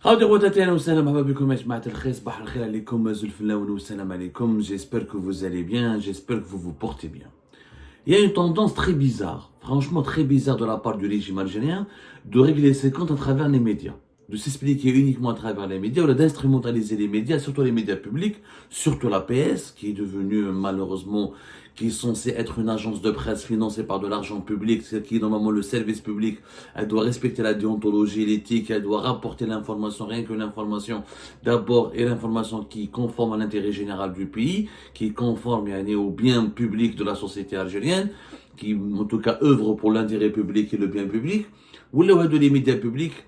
J'espère que vous allez bien, j'espère que vous vous portez bien. Il y a une tendance très bizarre, franchement très bizarre de la part du régime algérien, de régler ses comptes à travers les médias, de s'expliquer uniquement à travers les médias, ou d'instrumentaliser les médias, surtout les médias publics, surtout la PS, qui est devenue malheureusement, qui est censée être une agence de presse financée par de l'argent public, qui est normalement le service public. Elle doit respecter la déontologie, l'éthique, elle doit rapporter l'information, rien que l'information d'abord, et l'information qui est conforme à l'intérêt général du pays, qui est conforme au bien public de la société algérienne, qui en tout cas œuvre pour l'intérêt public et le bien public. Ou là, les médias publics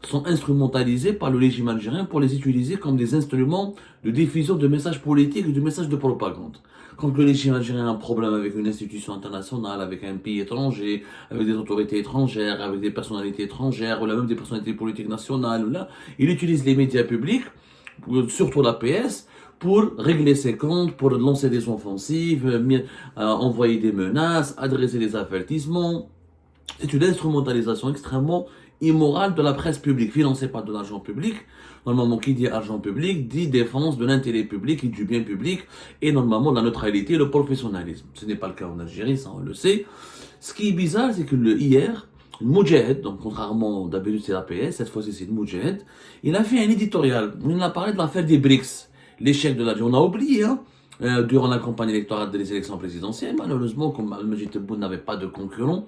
sont instrumentalisés par le régime algérien pour les utiliser comme des instruments de diffusion de messages politiques et de messages de propagande. Quand le régime algérien a un problème avec une institution internationale, avec un pays étranger, avec des autorités étrangères, avec des personnalités étrangères, ou même des personnalités politiques nationales, là, il utilise les médias publics, surtout la PS, pour régler ses comptes, pour lancer des offensives, envoyer des menaces, adresser des avertissements. C'est une instrumentalisation extrêmement immorale de la presse publique, financée par de l'argent public. Normalement, qui dit argent public, dit défense de l'intérêt public et du bien public, et normalement la neutralité et le professionnalisme. Ce n'est pas le cas en Algérie, ça on le sait. Ce qui est bizarre, c'est que hier, le Moudjahed, donc contrairement d'habitude c'est la PS, cette fois-ci c'est le Moudjahed, il a fait un éditorial où il a parlé de l'affaire des BRICS, l'échec de l'Algérie. On a oublié, durant la campagne électorale des élections présidentielles, malheureusement, comme Al-Majid Tebboune n'avait pas de concurrent,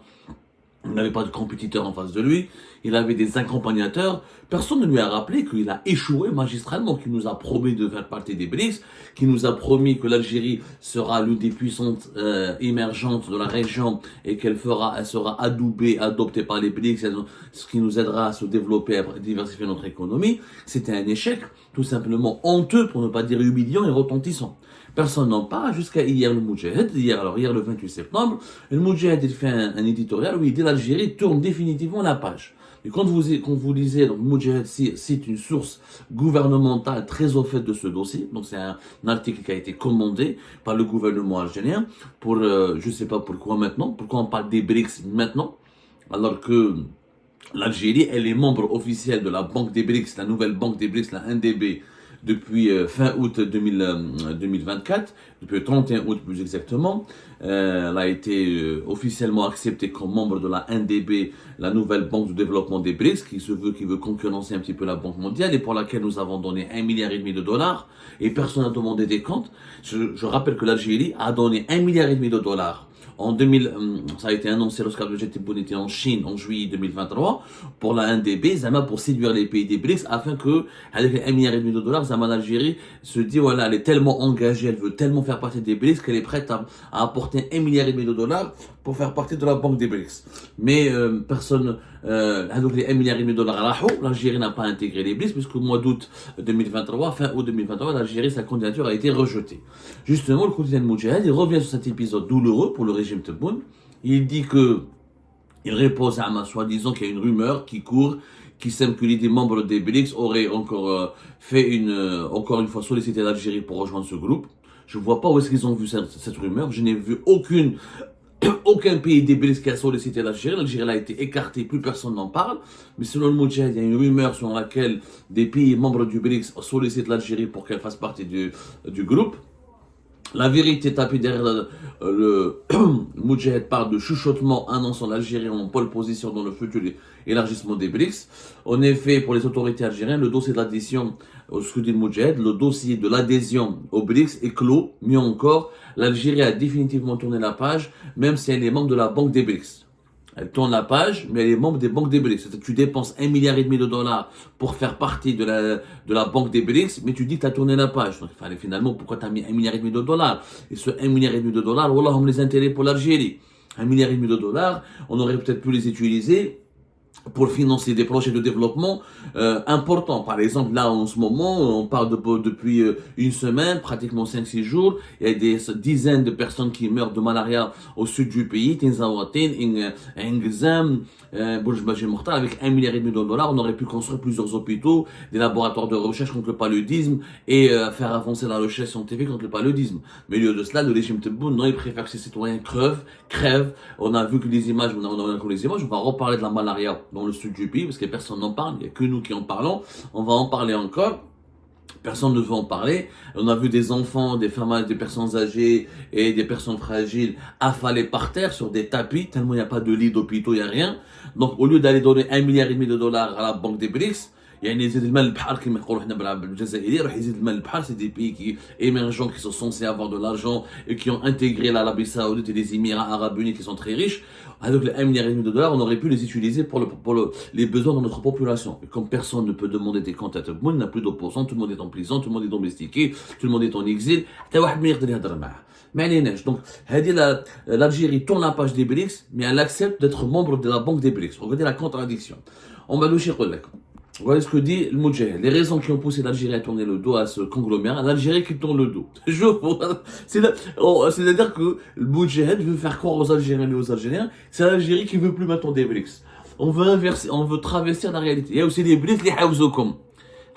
il n'avait pas de compétiteur en face de lui, il avait des accompagnateurs. Personne ne lui a rappelé qu'il a échoué magistralement, qu'il nous a promis de faire partie des BRICS, qu'il nous a promis que l'Algérie sera l'une des puissances émergentes de la région et elle sera adoubée, adoptée par les BRICS, ce qui nous aidera à se développer, à diversifier notre économie. C'était un échec, tout simplement honteux, pour ne pas dire humiliant et retentissant. Personne n'en parle jusqu'à hier le Moudjahed, hier le 28 septembre, le Moudjahed il fait un éditorial où il dit l'Algérie tourne définitivement la page. Et quand vous lisez, donc Moudjahed cite une source gouvernementale très au fait de ce dossier, donc c'est un article qui a été commandé par le gouvernement algérien pour, je sais pas pourquoi maintenant, pourquoi on parle des BRICS maintenant, alors que l'Algérie, elle est membre officiel de la Banque des BRICS, la nouvelle Banque des BRICS, la NDB, depuis fin août 2024, depuis le 31 août plus exactement. Elle a été officiellement acceptée comme membre de la NDB, la nouvelle banque de développement des BRICS, qui veut concurrencer un petit peu la Banque mondiale et pour laquelle nous avons donné 1,5 milliard de dollars et personne n'a demandé des comptes. Je rappelle que l'Algérie a donné 1,5 milliard de dollars. En 2000, ça a été annoncé lorsqu'Al Tebboune était en Chine en juillet 2023 pour la NDB, Zama pour séduire les pays des BRICS afin que, avec 1,5 milliard de dollars, Zama l'Algérie se dit voilà, elle est tellement engagée, elle veut tellement faire partie des BRICS qu'elle est prête à apporter 1,5 milliard de dollars pour faire partie de la banque des BRICS. Mais personne, donc les 1,5 milliard de dollars, l'Algérie n'a pas intégré les BRICS puisque au mois d'août 2023, fin août 2023, l'Algérie, sa candidature a été rejetée. Justement, le quotidien de Moudjahed, il revient sur cet épisode douloureux pour le régime Tebboune. Il dit que il repose à ma soi-disant qu'il y a une rumeur qui court, qui sème que des membres des BRICS auraient encore encore une fois sollicité l'Algérie pour rejoindre ce groupe. Je vois pas où est-ce qu'ils ont vu cette rumeur. Je n'ai vu aucun pays des BRICS qui a sollicité l'Algérie. L'Algérie a été écartée, plus personne n'en parle. Mais selon le Moudjahed, il y a une rumeur selon laquelle des pays membres du BRICS sollicitent l'Algérie pour qu'elle fasse partie du groupe. La vérité tapée derrière le Moudjahed parle de chuchotement annonçant l'Algérie en pole position dans le futur élargissement des BRICS. En effet, pour les autorités algériennes, le dossier de l'adhésion au scrutin de Moudjahed, le dossier de l'adhésion aux BRICS est clos. Mieux encore, l'Algérie a définitivement tourné la page, même si elle est membre de la Banque des BRICS. Elle tourne la page, mais elle est membre des banques des BRICS. C'est-à-dire que tu dépenses 1,5 milliard de dollars pour faire partie de la banque des BRICS, mais tu dis que tu as tourné la page. Donc, finalement, pourquoi tu as mis 1,5 milliard de dollars? Et ce 1,5 milliard de dollars, voilà, on les intérêts pour l'Algérie. 1,5 milliard de dollars, on aurait peut-être pu les utiliser pour financer des projets de développement importants. Par exemple, là, en ce moment, on parle depuis une semaine, pratiquement 5-6 jours, il y a des dizaines de personnes qui meurent de malaria au sud du pays, Tinzawatin, Ingzam, Bourj-Baji Mortal, avec 1,5 milliard de dollars, on aurait pu construire plusieurs hôpitaux, des laboratoires de recherche contre le paludisme et faire avancer la recherche scientifique contre le paludisme. Mais au lieu de cela, le régime Tebboune, non, il préfère que ses citoyens crèvent. On a vu que les images, on va reparler de la malaria dans le sud du pays, parce que personne n'en parle, il n'y a que nous qui en parlons, on va en parler encore. Personne ne veut en parler. On a vu des enfants, des femmes, des personnes âgées et des personnes fragiles affalées par terre sur des tapis, tellement il n'y a pas de lit d'hôpitaux, il n'y a rien. Donc, au lieu d'aller donner 1,5 milliard de dollars à la banque des BRICS, يعني يزيد المال البحر كما يقولوا حنا بالجزائريه راح يزيد المال البحر c'est des pays qui émergents qui sont censés avoir de l'argent et qui ont intégré l'Arabie Saoudite et les Émirats Arabes Unis qui sont très riches. Avec les 1,5 milliard de dollars, on aurait pu les utiliser pour les besoins de notre population. Et comme personne ne peut demander des comptes à tout le monde, il n'y a plus d'opposants, tout le monde est en prison, tout le monde est domestiqué, tout le monde est en exil. Donc, l'Algérie tourne la page des BRICS, mais elle accepte d'être membre de la banque des BRICS. Regardez la contradiction. On va nous chercher. Voilà ce que dit le Moudjahid. Les raisons qui ont poussé l'Algérie à tourner le dos à ce conglomérat, l'Algérie qui tourne le dos. C'est-à-dire que le Moudjahid veut faire croire aux Algériens et aux Algériens, c'est l'Algérie qui veut plus maintenant des BRICS. On veut inverser, on veut travestir la réalité. Il y a aussi les BRICS, les Haouzokom.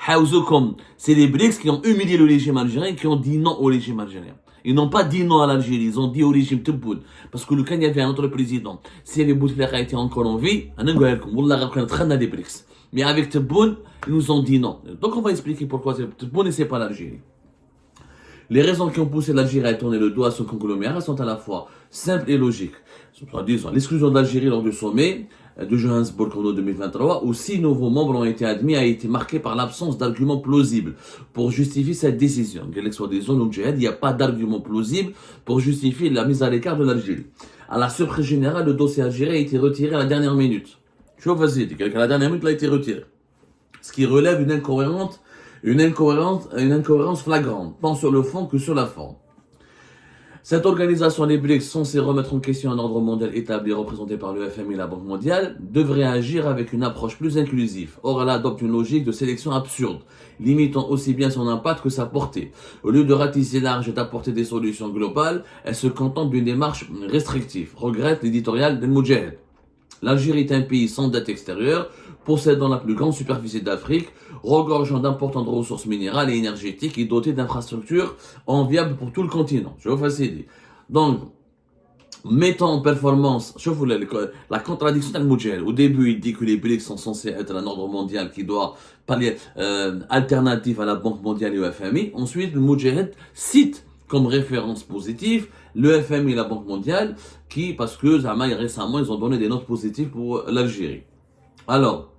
Haouzokom, c'est les BRICS qui ont humilié le régime algérien, qui ont dit non au régime algérien. Ils n'ont pas dit non à l'Algérie, ils ont dit au régime Tebboune. Parce que quand il y avait un autre président, si le Bouteflika était encore en vie, on a dit des BRICS. Mais avec Tebboune, ils nous ont dit non. Donc on va expliquer pourquoi Tebboune et c'est pas l'Algérie. Les raisons qui ont poussé l'Algérie à tourner le dos à ce conglomérat sont à la fois simples et logiques. Disons, l'exclusion de l'Algérie lors du sommet de Johannesburg en 2023, où 6 nouveaux membres ont été admis, a été marqué par l'absence d'arguments plausibles pour justifier cette décision. Il n'y a pas d'argument plausible pour justifier la mise à l'écart de l'Algérie. À la surprise générale, le dossier algérien a été retiré à la dernière minute. Je vois, vas-y, à la dernière minute, il a été retiré. Ce qui relève une incohérence flagrante, tant sur le fond que sur la forme. Cette organisation, les BRICS, censée remettre en question un ordre mondial établi et représenté par le FMI et la Banque mondiale, devrait agir avec une approche plus inclusive. Or, elle adopte une logique de sélection absurde, limitant aussi bien son impact que sa portée. Au lieu de ratisser large et d'apporter des solutions globales, elle se contente d'une démarche restrictive, regrette l'éditorial d'El Moudjahid. L'Algérie est un pays sans dette extérieure, possédant la plus grande superficie d'Afrique, regorgeant d'importantes ressources minérales et énergétiques et doté d'infrastructures enviables pour tout le continent. Je vous facilite. Donc, mettant en performance, je vous la contradiction d'Al Moudjahid. Au début, il dit que les BRICS sont censés être un ordre mondial qui doit pallier alternatif à la Banque mondiale et au FMI. Ensuite, le Moudjahid cite comme référence positive le FMI et la Banque mondiale, parce que récemment, ils ont donné des notes positives pour l'Algérie. Alors,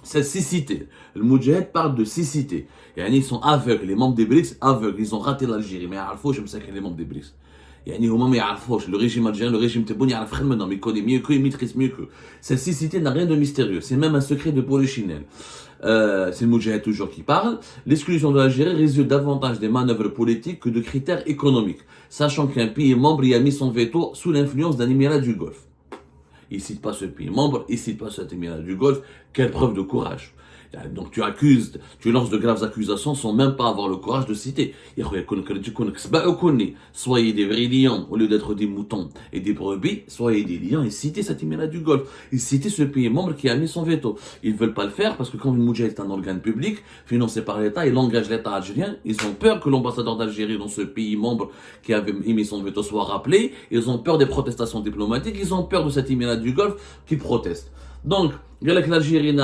cette cécité, le Moudjahid parle de cécité. Ils sont aveugles, les membres des BRICS aveugles, ils ont raté l'Algérie. Mais il faut que je me sais que les membres des BRICS. Le régime algérien, le régime Tebboune, il connaît mieux qu'eux, il maîtrise mieux qu'eux. Cette cécité n'a rien de mystérieux, c'est même un secret de Polichinelle. C'est le Moudjahid toujours qui parle. L'exclusion de l'Algérie résulte davantage des manœuvres politiques que de critères économiques, sachant qu'un pays membre y a mis son veto sous l'influence d'un émirat du Golfe. Il ne cite pas ce pays membre, il ne cite pas cet émirat du Golfe. Quelle preuve de courage. Donc tu lances de graves accusations sans même pas avoir le courage de citer. Soyez des vrais lions au lieu d'être des moutons et des brebis, soyez des lions et citez cet émirat du Golfe. Et citez ce pays membre qui a mis son veto. Ils ne veulent pas le faire parce que quand le Moudjahid est un organe public, financé par l'État, il engage l'État algérien. Ils ont peur que l'ambassadeur d'Algérie dans ce pays membre qui avait émis son veto soit rappelé. Ils ont peur des protestations diplomatiques. Ils ont peur de cet émirat du Golfe qui proteste. Donc, l'Algérie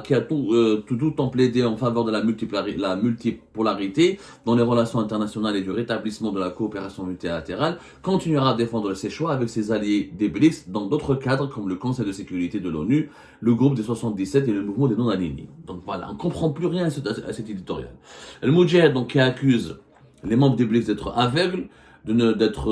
qui a tout en plaidé en faveur de la multipolarité dans les relations internationales et du rétablissement de la coopération multilatérale, continuera à défendre ses choix avec ses alliés des BRICS dans d'autres cadres comme le Conseil de sécurité de l'ONU, le groupe des 77 et le mouvement des non-alignés. Donc voilà, on ne comprend plus rien à cet éditorial. Le Moudjahid, donc, qui accuse les membres des BRICS d'être aveugles, d'être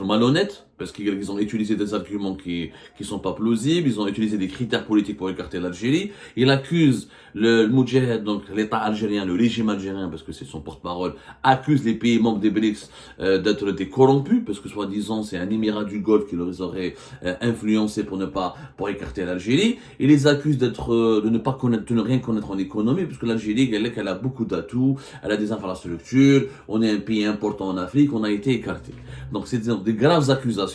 malhonnêtes, parce qu'ils ont utilisé des arguments qui sont pas plausibles, ils ont utilisé des critères politiques pour écarter l'Algérie. Il accuse le Moudjahid, donc l'État algérien, le régime algérien, parce que c'est son porte-parole, accuse les pays membres des BRICS d'être des corrompus, parce que soi-disant c'est un émirat du Golfe qui les aurait influencés pour écarter l'Algérie. Il les accuse de ne rien connaître en économie, puisque l'Algérie, elle a beaucoup d'atouts, elle a des infrastructures, on est un pays important en Afrique, on a été écarté. Donc c'est des graves accusations.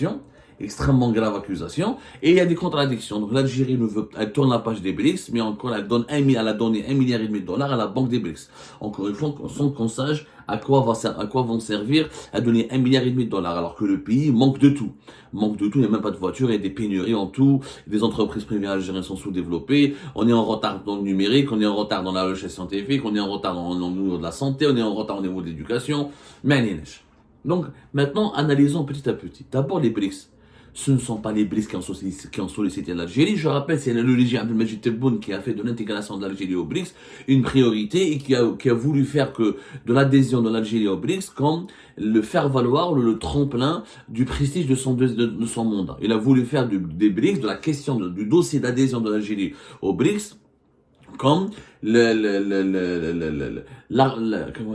extrêmement grave accusation, et il y a des contradictions. Donc l'Algérie elle tourne la page des BRICS, mais encore elle a donné 1,5 milliard de dollars à la banque des BRICS. Encore une fois, sans qu'on sache à quoi vont servir à donner 1,5 milliard de dollars, alors que le pays manque de tout. Manque de tout, il n'y a même pas de voitures, il y a des pénuries en tout, des entreprises privées algériennes sont sous-développées, on est en retard dans le numérique, on est en retard dans la recherche scientifique, on est en retard au niveau de la santé, on est en retard au niveau de l'éducation, mais donc, maintenant, analysons petit à petit. D'abord, les BRICS. Ce ne sont pas les BRICS qui ont sollicité l'Algérie. Je rappelle, c'est le régime Abdelmajid Tebboune qui a fait de l'intégration de l'Algérie au BRICS une priorité et qui a voulu faire que de l'adhésion de l'Algérie au BRICS comme le faire valoir, le tremplin du prestige de son mandat. Il a voulu faire des BRICS, de la question du dossier d'adhésion de l'Algérie au BRICS, comme comment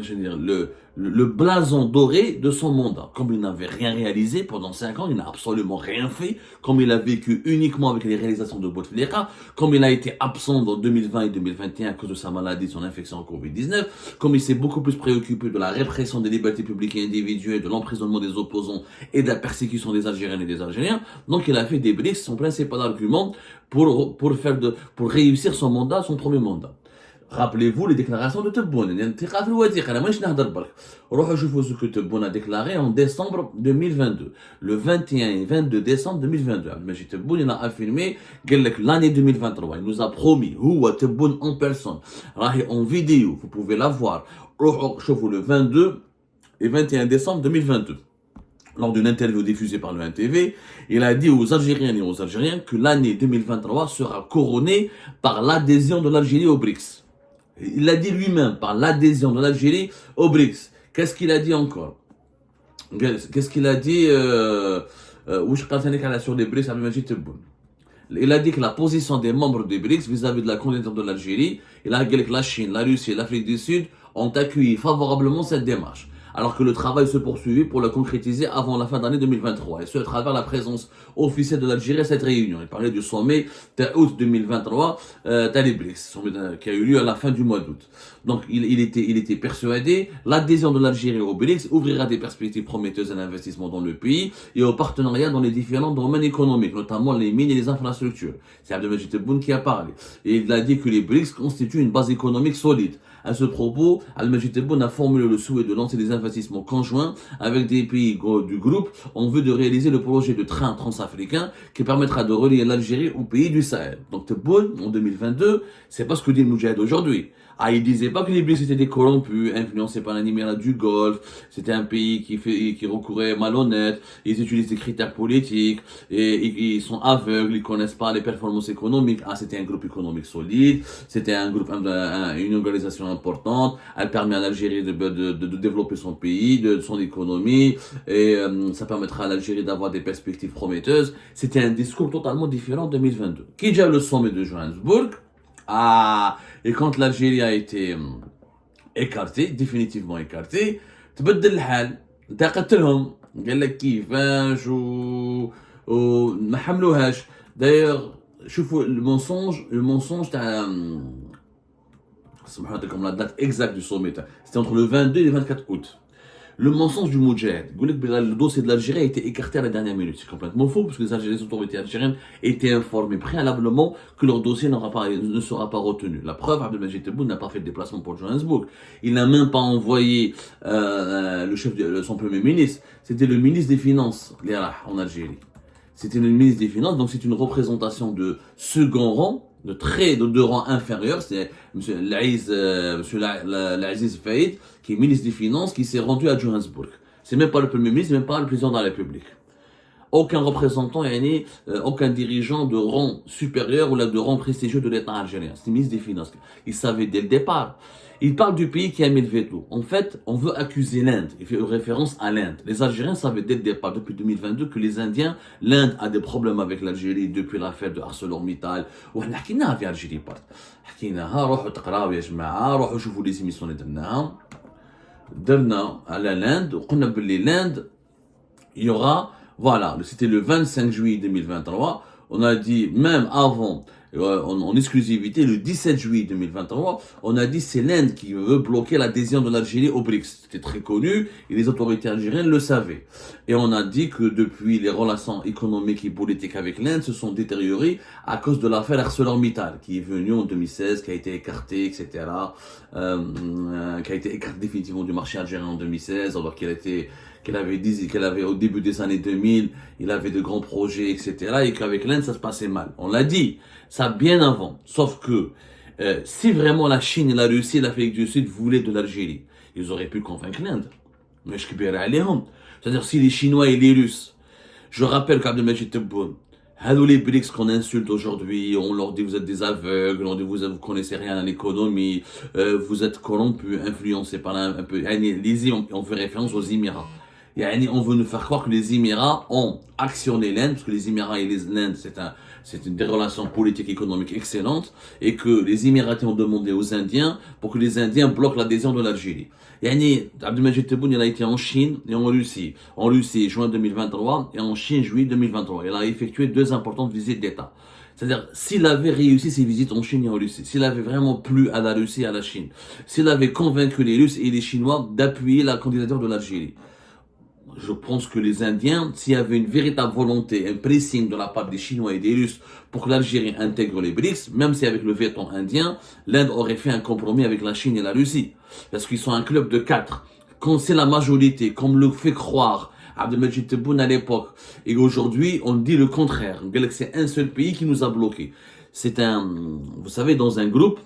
je veux dire, le blason doré de son mandat. Comme il n'avait rien réalisé pendant 5 ans, il n'a absolument rien fait, comme il a vécu uniquement avec les réalisations de Bouteflika, comme il a été absent dans 2020 et 2021 à cause de sa maladie, son infection Covid-19, comme il s'est beaucoup plus préoccupé de la répression des libertés publiques et individuelles, de l'emprisonnement des opposants et de la persécution des Algériennes et des Algériens. Donc il a fait des BRICS, son principal argument pour réussir son mandat, son premier mandat. Rappelez-vous les déclarations de Tebboune. Tebboune a déclaré en décembre 2022. Le 21 et 22 décembre 2022. Tebboune a affirmé que l'année 2023, il nous a promis, Tebboune en personne, en vidéo, vous pouvez la voir, le 22 et 21 décembre 2022. Lors d'une interview diffusée par le NTV, il a dit aux Algériennes et aux Algériens que l'année 2023 sera couronnée par l'adhésion de l'Algérie au BRICS. Il l'a dit lui-même, par l'adhésion de l'Algérie au BRICS. Qu'est-ce qu'il a dit encore? Qu'est-ce qu'il a dit sur les BRICS? Il a dit que la position des membres des BRICS vis-à-vis de la candidature de l'Algérie, il a dit que la Chine, la Russie et l'Afrique du Sud ont accueilli favorablement cette démarche, alors que le travail se poursuivait pour la concrétiser avant la fin d'année 2023, et ce à travers la présence officielle de l'Algérie à cette réunion. Il parlait du sommet août 2023 des BRICS, qui a eu lieu à la fin du mois d'août. Donc il était persuadé, l'adhésion de l'Algérie au BRICS ouvrira des perspectives prometteuses à l'investissement dans le pays et au partenariat dans les différents domaines économiques, notamment les mines et les infrastructures. C'est Abdelmajid Tebboune qui a parlé. Et il a dit que les BRICS constituent une base économique solide. À ce propos, Abdelmajid Tebboune a formulé le souhait de lancer des investissements conjoints avec des pays du groupe en vue de réaliser le projet de train transafricain qui permettra de relier l'Algérie aux pays du Sahel. Donc Tebboune, en 2022, c'est pas ce que dit le Moudjahid aujourd'hui. Ah, il disait pas que les BRICS étaient des corrompus, influencés par l'animal du Golfe, c'était un pays qui recourait malhonnête, ils utilisent des critères politiques, et ils sont aveugles, ils connaissent pas les performances économiques. Ah, c'était un groupe économique solide, c'était un groupe, une organisation importante, elle permet à l'Algérie de développer son pays, de son économie, et ça permettra à l'Algérie d'avoir des perspectives prometteuses. C'était un discours totalement différent en 2022. Qui a le sommet de Johannesburg? Ah, et quand l'Algérie a été écartée, définitivement écartée, تبدل الحال. انت قتلهم قال لك كيفاش وما حملوهاش. D'ailleurs, شوفوا le mensonge تاع comme la date exacte du sommet, c'était entre le 22 et le 24 août. Le mensonge du Moudjahid, le dossier de l'Algérie a été écarté à la dernière minute. C'est complètement faux, parce que les autorités algériennes étaient informées préalablement que leur dossier ne sera pas retenu. La preuve, Abdelmajid Tebboune n'a pas fait de déplacement pour Johannesburg. Il n'a même pas envoyé son premier ministre. C'était le ministre des Finances, en Algérie. C'était le ministre des Finances, donc c'est une représentation de second rang, de rang inférieur. C'est M. L'Aziz Faïd, qui est ministre des Finances, qui s'est rendu à Johannesburg. C'est même pas le Premier ministre, même pas le président de la République. Aucun représentant, aucun dirigeant de rang supérieur ou de rang prestigieux de l'État algérien. C'est le ministre des Finances. Il savait dès le départ. Il parle du pays qui a mis le veto. En fait, on veut accuser l'Inde. Il fait référence à l'Inde. Les Algériens savaient dès le départ, depuis 2022, que les Indiens, l'Inde a des problèmes avec l'Algérie depuis l'affaire de ArcelorMittal. وحنا حكيناها في الجيري بارت. حكيناها روحوا تقراو يا جماعة روحوا شوفوا لي زيميسيون اللي درنا على l'Inde وقلنا باللي l'Inde il y aura voilà, c'était le 25 juillet 2023 On a dit, même avant, en exclusivité, le 17 juillet 2023, on a dit c'est l'Inde qui veut bloquer l'adhésion de l'Algérie au BRICS. C'était très connu et les autorités algériennes le savaient. Et on a dit que depuis, les relations économiques et politiques avec l'Inde se sont détériorées à cause de l'affaire ArcelorMittal, qui est venue en 2016, qui a été écartée, etc., qui a été écartée définitivement du marché algérien en 2016, alors qu'elle avait dit qu'elle avait au début des années 2000, il avait de grands projets, etc. Et qu'avec l'Inde, ça se passait mal. On l'a dit, ça bien avant. Sauf que si vraiment la Chine, la Russie et l'Afrique du Sud voulaient de l'Algérie, ils auraient pu convaincre l'Inde. Mais je c'est-à-dire si les Chinois et les Russes, je rappelle qu'Abdelmajid Tebboune, les BRICS qu'on insulte aujourd'hui, on leur dit vous êtes des aveugles, on dit vous connaissez rien à l'économie, vous êtes corrompus, influencés par un peu. On fait référence aux Émirats. On veut nous faire croire que les Émirats ont actionné l'Inde, parce que les Émirats et l'Inde, c'est des relations politiques et économiques excellentes, et que les Émiratis ont demandé aux Indiens pour que les Indiens bloquent l'adhésion de l'Algérie. Abdelmajid Tebboune, il a été en Chine et en Russie. En Russie, juin 2023, et en Chine, juillet 2023. Il a effectué 2 importantes visites d'État. C'est-à-dire, s'il avait réussi ses visites en Chine et en Russie, s'il avait vraiment plu à la Russie et à la Chine, s'il avait convaincu les Russes et les Chinois d'appuyer la candidature de l'Algérie, je pense que les Indiens, s'il y avait une véritable volonté, un pressing de la part des Chinois et des Russes pour que l'Algérie intègre les BRICS, même si avec le veto indien, l'Inde aurait fait un compromis avec la Chine et la Russie. Parce qu'ils sont un club de 4. Quand c'est la majorité, comme le fait croire Abdelmajid Tebboune à l'époque, et aujourd'hui, on dit le contraire. C'est un seul pays qui nous a bloqués. Vous savez, dans un groupe,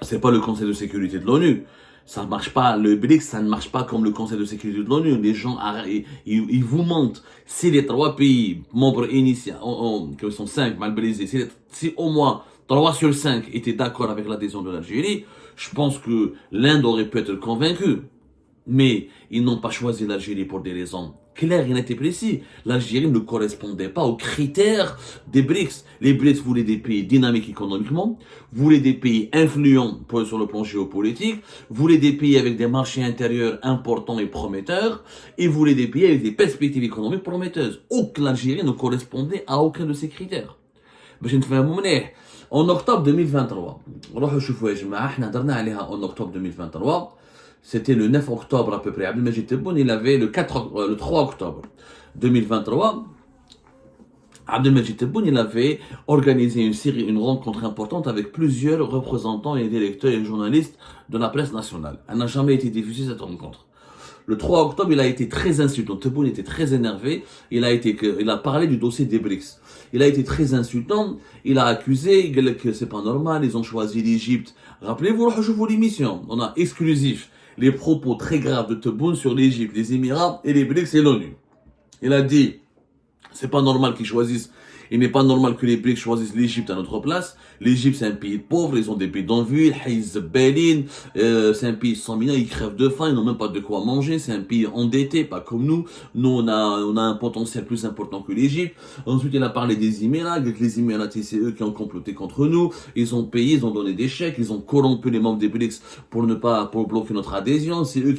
c'est pas le Conseil de sécurité de l'ONU. Ça ne marche pas, le BRICS, ça ne marche pas comme le Conseil de sécurité de l'ONU. Les gens, ils vous mentent. Si les 3 pays membres initiaux, qui sont 5, mal brisés, si au moins 3 sur 5 étaient d'accord avec l'adhésion de l'Algérie, je pense que l'Inde aurait pu être convaincue. Mais ils n'ont pas choisi l'Algérie pour des raisons claires et nettes et précises. L'Algérie ne correspondait pas aux critères des BRICS. Les BRICS voulaient des pays dynamiques économiquement, voulaient des pays influents sur le plan géopolitique, voulaient des pays avec des marchés intérieurs importants et prometteurs, et voulaient des pays avec des perspectives économiques prometteuses. L'Algérie ne correspondait à aucun de ces critères. En octobre 2023, en octobre 2023, c'était le 9 octobre à peu près. Abdelmajid Tebboune, il avait le 3 octobre 2023. Abdelmajid Tebboune, il avait organisé une rencontre importante avec plusieurs représentants et directeurs et journalistes de la presse nationale. Elle n'a jamais été diffusée cette rencontre. Le 3 octobre, il a été très insultant. Tebboune était très énervé. Il a parlé du dossier des BRICS. Il a été très insultant. Il a accusé que c'est pas normal. Ils ont choisi l'Égypte. Rappelez-vous, je vous l'émission. On a exclusif les propos très graves de Tebboune sur l'Égypte, les Émirats et les BRICS et l'ONU. Il a dit, c'est pas normal qu'ils choisissent. Il n'est pas normal que les BRICS choisissent l'Égypte à notre place. L'Égypte, c'est un pays pauvre, ils ont des bidonvilles, c'est un pays sans mineurs, ils crèvent de faim, ils n'ont même pas de quoi manger. C'est un pays endetté, pas comme nous. Nous, on a un potentiel plus important que l'Égypte. Ensuite, il a parlé des Émirats, avec les Émirats, c'est eux qui ont comploté contre nous. Ils ont payé, ils ont donné des chèques, ils ont corrompu les membres des BRICS pour bloquer notre adhésion. C'est eux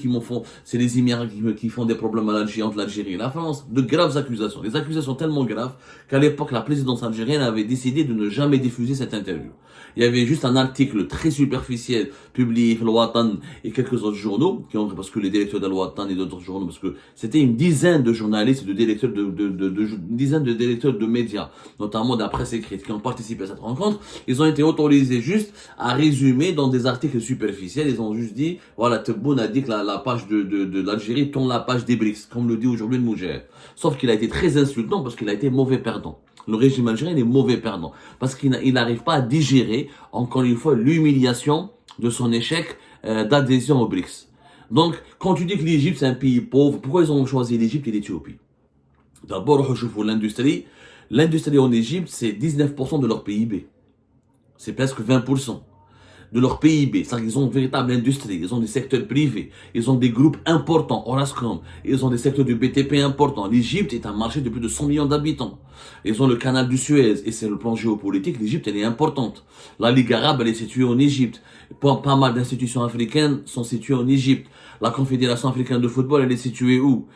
c'est les Émirats qui font des problèmes à l'Algérie, entre l'Algérie et la France. De graves accusations. Les accusations tellement graves qu'à l'époque, la présidence algérienne avait décidé de ne jamais diffuser cette interview. Il y avait juste un article très superficiel publié par Al-Watan et quelques autres journaux, parce que les directeurs d'Al-Watan et d'autres journaux, parce que c'était une dizaine de journalistes et de directeurs une dizaine de directeurs de médias, notamment de la presse écrite, qui ont participé à cette rencontre. Ils ont été autorisés juste à résumer dans des articles superficiels. Ils ont juste dit, voilà, Tebboune a dit que la page de l'Algérie tourne la page des BRICS, comme le dit aujourd'hui le Moujahid. Sauf qu'il a été très insultant parce qu'il a été mauvais perdant. Le régime algérien est mauvais perdant parce qu'il n'arrive pas à digérer, encore une fois, l'humiliation de son échec d'adhésion aux BRICS. Donc, quand tu dis que l'Égypte c'est un pays pauvre, pourquoi ils ont choisi l'Égypte et l'Éthiopie? D'abord, je vois l'industrie. L'industrie en Égypte, c'est 19% de leur PIB. C'est presque 20%. de leur PIB. C'est-à-dire qu'ils ont une véritable industrie, ils ont des secteurs privés, ils ont des groupes importants, Orascom, ils ont des secteurs du BTP importants. L'Égypte est un marché de plus de 100 millions d'habitants. Ils ont le canal du Suez, et c'est le plan géopolitique, l'Égypte elle est importante. La Ligue arabe elle est située en Égypte. Pas mal d'institutions africaines sont situées en Égypte. La Confédération africaine de football elle est située où?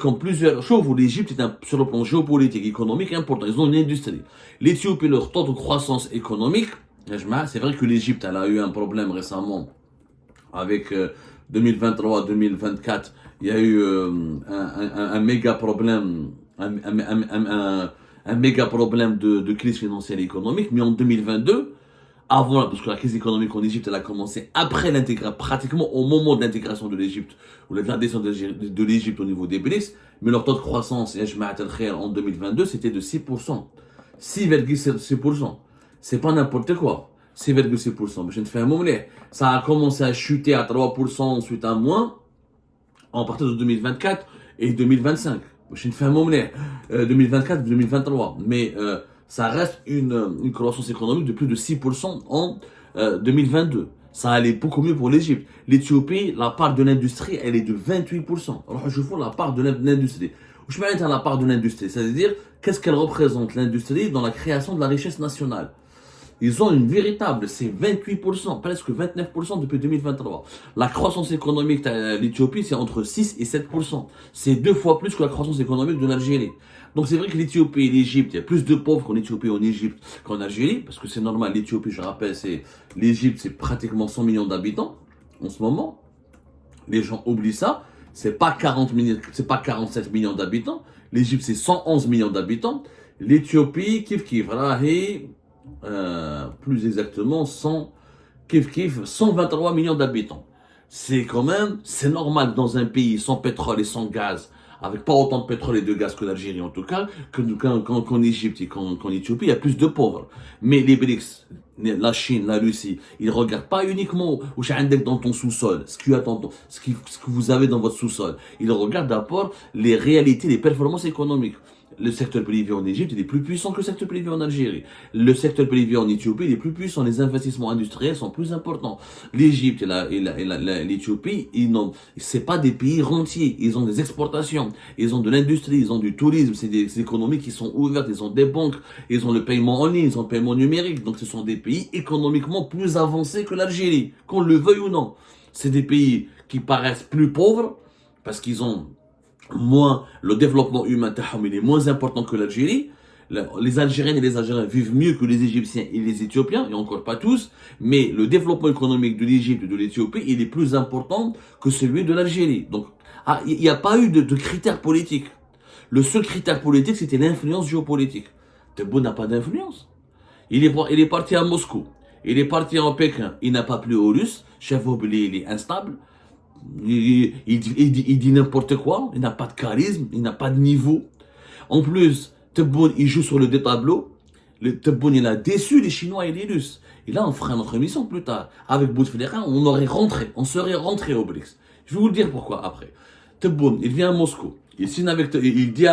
Comme plusieurs choses où l'Égypte est sur le plan géopolitique, économique important. Ils ont une industrie. L'Éthiopie, leur taux de croissance économique, c'est vrai que l'Égypte elle a eu un problème récemment avec 2023-2024. Il y a eu un méga problème, un méga problème de crise financière et économique. Mais en 2022, avant, parce que la crise économique en Égypte, elle a commencé après l'intégration, pratiquement au moment de l'intégration de l'Égypte, ou l'adhésion de l'Égypte au niveau des BRICS, mais leur taux de croissance, en 2022, c'était de 6%. 6,6%. C'est pas n'importe quoi. 6,6%. Je ne fais un moment. Ça a commencé à chuter à 3%, ensuite à moins, en partir de 2024 et 2025. Je ne fais un moment. 2024-2023. Mais, ça reste une croissance économique de plus de 6% en 2022. Ça allait beaucoup mieux pour l'Égypte. L'Éthiopie, la part de l'industrie, elle est de 28%. Alors, je vois la part de l'industrie. Je mets la part de l'industrie, c'est-à-dire qu'est-ce qu'elle représente l'industrie dans la création de la richesse nationale. Ils ont une véritable, c'est 28%, presque 29% depuis 2023. La croissance économique de l'Éthiopie, c'est entre 6 et 7%. C'est 2 fois plus que la croissance économique de l'Algérie. Donc c'est vrai que l'Éthiopie et l'Égypte, il y a plus de pauvres qu'en Éthiopie et en Égypte qu'en Algérie, parce que c'est normal, l'Éthiopie, je rappelle, l'Égypte, c'est pratiquement 100 millions d'habitants en ce moment. Les gens oublient ça. C'est pas 47 millions d'habitants. L'Égypte, c'est 111 millions d'habitants. L'Éthiopie, voilà, et plus exactement 123 millions d'habitants. C'est quand même, c'est normal dans un pays sans pétrole et sans gaz, avec pas autant de pétrole et de gaz que l'Algérie en tout cas, qu'en Égypte et qu'en Éthiopie, il y a plus de pauvres. Mais les BRICS, la Chine, la Russie, ils regardent pas uniquement où dans ton sous-sol, ce que vous avez dans votre sous-sol. Ils regardent d'abord les réalités, les performances économiques. Le secteur privé en Égypte il est plus puissant que le secteur privé en Algérie. Le secteur privé en Éthiopie il est plus puissant. Les investissements industriels sont plus importants. L'Égypte et l'Éthiopie, c'est pas des pays rentiers. Ils ont des exportations, ils ont de l'industrie, ils ont du tourisme. C'est des économies qui sont ouvertes. Ils ont des banques, ils ont le paiement en ligne, ils ont le paiement numérique. Donc ce sont des pays économiquement plus avancés que l'Algérie, qu'on le veuille ou non. C'est des pays qui paraissent plus pauvres parce qu'ils ont moins, le développement humain il est moins important que l'Algérie. Les Algériennes et les Algériens vivent mieux que les Égyptiens et les Éthiopiens, et encore pas tous, mais le développement économique de l'Égypte et de l'Éthiopie, il est plus important que celui de l'Algérie. Donc, il n'y a pas eu de critères politiques. Le seul critère politique, c'était l'influence géopolitique. Tebboune n'a pas d'influence. Il est parti à Moscou. Il est parti en Pékin. Il n'a pas plu aux Russes. Chevrolet, il est instable. Il dit n'importe quoi, il n'a pas de charisme, il n'a pas de niveau. En plus, Tebboune, il joue sur le détableau. Tebboune, il a déçu les Chinois et les Russes. Et là, on fera notre émission plus tard. Avec Bouteflika, on serait rentré au BRICS. Je vais vous le dire pourquoi après. Tebboune, il vient à Moscou. Il dit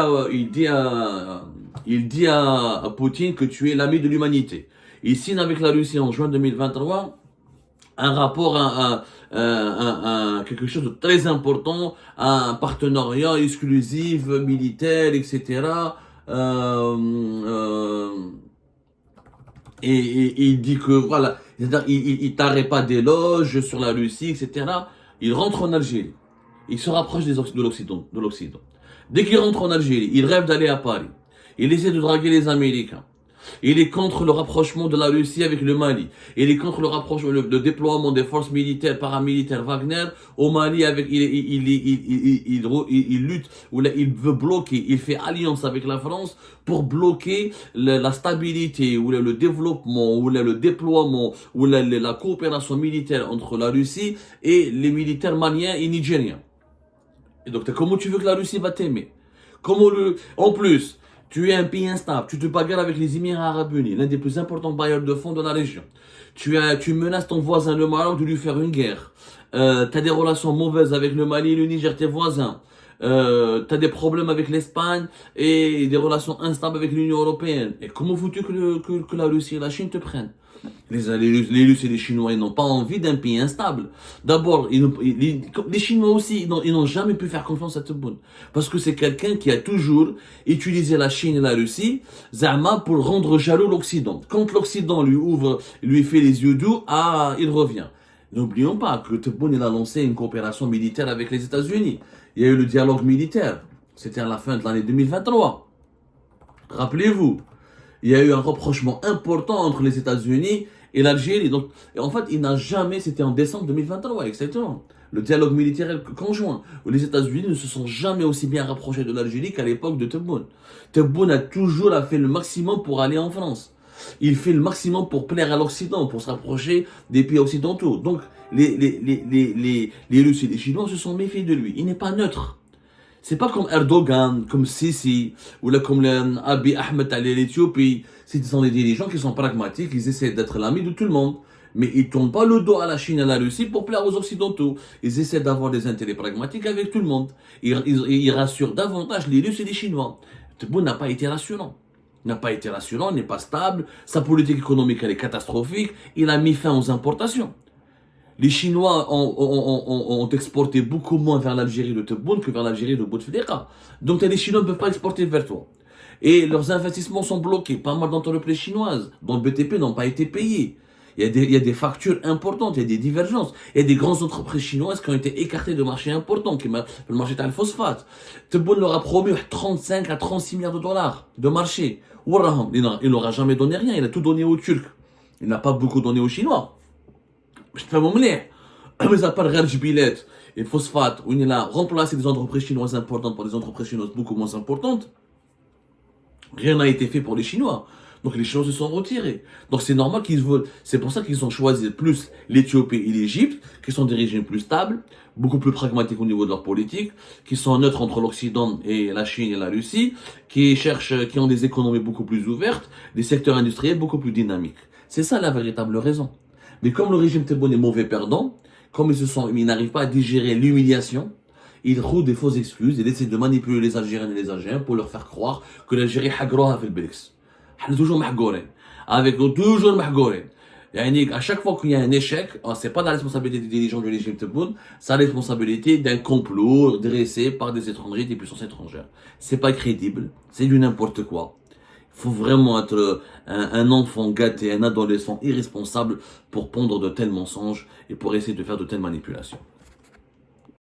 à Poutine que tu es l'ami de l'humanité. Il signe avec la Russie en juin 2023 un rapport quelque chose de très important, un partenariat exclusif, militaire, etc. Et il dit que voilà, il t'arrête pas d'éloges sur la Russie, etc. Il rentre en Algérie, il se rapproche de l'Occident. Dès qu'il rentre en Algérie, il rêve d'aller à Paris. Il essaie de draguer les Américains. Il est contre le rapprochement de la Russie avec le Mali. Il est contre le déploiement des forces militaires, paramilitaires Wagner au Mali avec, il lutte, ou là, il veut bloquer, il fait alliance avec la France pour bloquer la stabilité, ou là, le développement, ou là, le déploiement, ou là, la coopération militaire entre la Russie et les militaires maliens et nigériens. Et donc, comment tu veux que la Russie va t'aimer? En plus, tu es un pays instable, tu te bagarres avec les Émirats Arabes Unis, l'un des plus importants bailleurs de fonds de la région. Tu menaces ton voisin le Maroc de lui faire une guerre. Tu as des relations mauvaises avec le Mali et le Niger, tes voisins. Tu as des problèmes avec l'Espagne et des relations instables avec l'Union Européenne. Et comment veux-tu que la Russie et la Chine te prennent? Les Russes et les Chinois, ils n'ont pas envie d'un pays instable. D'abord, les Chinois aussi, ils n'ont jamais pu faire confiance à Tebboune. Parce que c'est quelqu'un qui a toujours utilisé la Chine et la Russie, Zama, pour rendre jaloux l'Occident. Quand l'Occident lui fait les yeux doux, il revient. N'oublions pas que Tebboune, il a lancé une coopération militaire avec les États-Unis. Il y a eu le dialogue militaire. C'était à la fin de l'année 2023. Rappelez-vous. Il y a eu un rapprochement important entre les États-Unis et l'Algérie. Donc, et en fait, il n'a jamais, c'était en décembre 2023, exactement. Le dialogue militaire conjoint, où les États-Unis ne se sont jamais aussi bien rapprochés de l'Algérie qu'à l'époque de Tebboune. Tebboune a toujours fait le maximum pour aller en France. Il fait le maximum pour plaire à l'Occident, pour se rapprocher des pays occidentaux. Donc, les Russes et les Chinois se sont méfiés de lui. Il n'est pas neutre. C'est pas comme Erdogan, comme Sisi, ou là comme Abiy Ahmed à l'Éthiopie. Ce sont des dirigeants qui sont pragmatiques, ils essaient d'être l'ami de tout le monde. Mais ils ne tournent pas le dos à la Chine et à la Russie pour plaire aux Occidentaux. Ils essaient d'avoir des intérêts pragmatiques avec tout le monde. Ils rassurent davantage les Russes et les Chinois. Tebboune n'a pas été rassurant. Il n'a pas été rassurant, il n'est pas stable. Sa politique économique, elle est catastrophique. Il a mis fin aux importations. Les Chinois ont exporté beaucoup moins vers l'Algérie de Tebboune que vers l'Algérie de Bouteflika. Donc les Chinois ne peuvent pas exporter vers toi. Et leurs investissements sont bloqués. Pas mal d'entreprises chinoises dont le BTP n'ont pas été payés. Il y a des factures importantes, il y a des divergences. Il y a des grandes entreprises chinoises qui ont été écartées de marchés importants, comme le marché de phosphate. Tebboune leur a promis 35 à 36 milliards de dollars de marché. Il n'aura jamais donné rien, il a tout donné aux Turcs. Il n'a pas beaucoup donné aux Chinois. Je te fais mon mlé. Mais à part Rerjbilet et Phosphate, où il a remplacé des entreprises chinoises importantes par des entreprises chinoises beaucoup moins importantes, rien n'a été fait pour les Chinois. Donc les Chinois se sont retirés. Donc c'est normal qu'ils veulent. C'est pour ça qu'ils ont choisi plus l'Éthiopie et l'Égypte, qui sont des régimes plus stables, beaucoup plus pragmatiques au niveau de leur politique, qui sont neutres entre l'Occident et la Chine et la Russie, qui ont des économies beaucoup plus ouvertes, des secteurs industriels beaucoup plus dynamiques. C'est ça la véritable raison. Mais comme le régime Tebboune est mauvais perdant, comme ils n'arrivent pas à digérer l'humiliation, ils trouvent des fausses excuses, ils essaient de manipuler les Algériens et les Algériens pour leur faire croire que l'Algérie hagroha fait le BRICS. Nous toujours mahgourin. Avec nous toujours mahgourin. À chaque fois qu'il y a un échec, c'est pas la responsabilité des dirigeants du régime Tebboune, c'est la responsabilité d'un complot dressé par des étrangers, des puissances étrangères. C'est pas crédible, c'est du n'importe quoi. Il faut vraiment être un enfant gâté, un adolescent irresponsable pour pondre de tels mensonges et pour essayer de faire de telles manipulations.